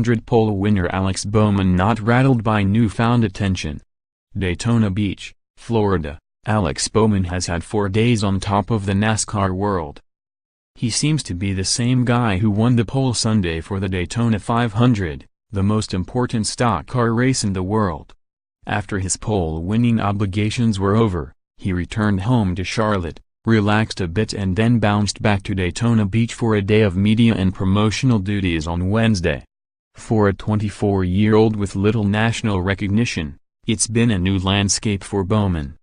500 pole winner Alex Bowman not rattled by newfound attention. Daytona Beach, Florida, Alex Bowman has had 4 days on top of the NASCAR world. He seems to be the same guy who won the pole Sunday for the Daytona 500, the most important stock car race in the world. After his pole-winning obligations were over, he returned home to Charlotte, relaxed a bit and then bounced back to Daytona Beach for a day of media and promotional duties on Wednesday. For a 24-year-old with little national recognition, it's been a new landscape for Bowman.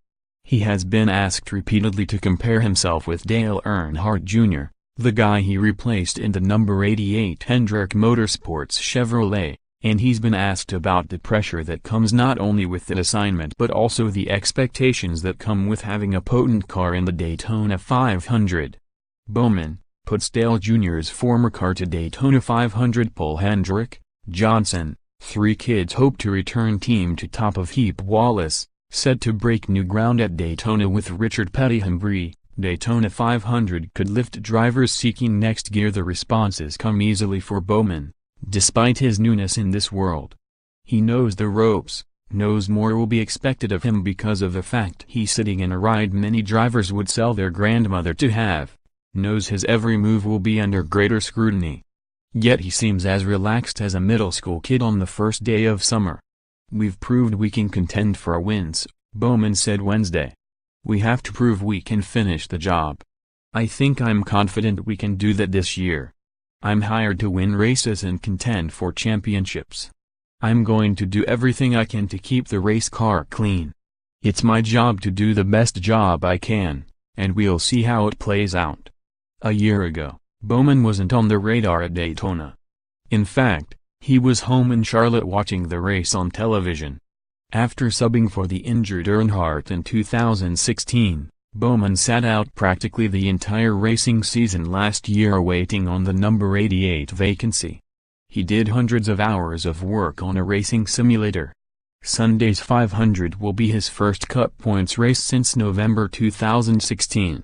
He has been asked repeatedly to compare himself with Dale Earnhardt Jr., the guy he replaced in the number 88 Hendrick Motorsports Chevrolet, and he's been asked about the pressure that comes not only with that assignment but also the expectations that come with having a potent car in the Daytona 500. Bowman puts Dale Jr.'s former car to Daytona 500 pole Hendrick Johnson, 3 kids hope to return team to top of heap Wallace, set to break new ground at Daytona with Richard Petty. Daytona 500 could lift drivers seeking next gear. The responses come easily for Bowman, despite his newness in this world. He knows the ropes, knows more will be expected of him because of the fact he's sitting in a ride many drivers would sell their grandmother to have, knows his every move will be under greater scrutiny. Yet he seems as relaxed as a middle school kid on the first day of summer. "We've proved we can contend for wins," Bowman said Wednesday. "We have to prove we can finish the job. I think I'm confident we can do that this year. I'm hired to win races and contend for championships. I'm going to do everything I can to keep the race car clean. It's my job to do the best job I can, and we'll see how it plays out." A year ago, Bowman wasn't on the radar at Daytona. In fact, he was home in Charlotte watching the race on television. After subbing for the injured Earnhardt in 2016, Bowman sat out practically the entire racing season last year waiting on the number 88 vacancy. He did hundreds of hours of work on a racing simulator. Sunday's 500 will be his first Cup Points race since November 2016.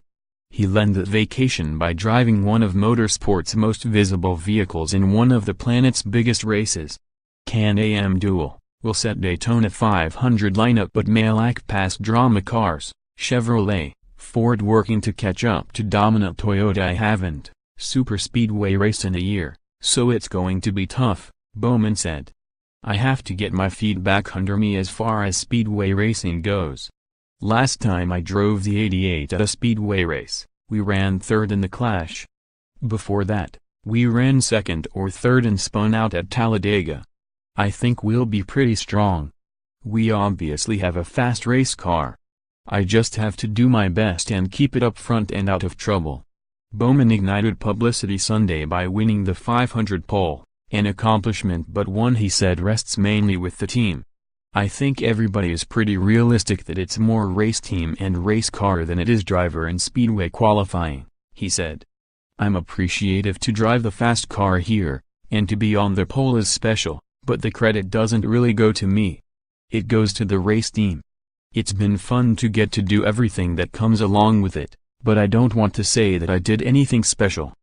He lent that vacation by driving one of motorsport's most visible vehicles in one of the planet's biggest races. Can-Am Duel will set Daytona 500 lineup but may lack past drama cars. Chevrolet, Ford working to catch up to dominant Toyota. "I haven't superspeedway race in a year, so it's going to be tough," Bowman said. "I have to get my feet back under me as far as speedway racing goes. Last time I drove the 88 at a speedway race, we ran third in the Clash. Before that, we ran second or third and spun out at Talladega. I think we'll be pretty strong. We obviously have a fast race car. I just have to do my best and keep it up front and out of trouble." Bowman ignited publicity Sunday by winning the 500 pole, an accomplishment but one he said rests mainly with the team. "I think everybody is pretty realistic that it's more race team and race car than it is driver and speedway qualifying," he said. "I'm appreciative to drive the fast car here, and to be on the pole is special, but the credit doesn't really go to me. It goes to the race team. It's been fun to get to do everything that comes along with it, but I don't want to say that I did anything special."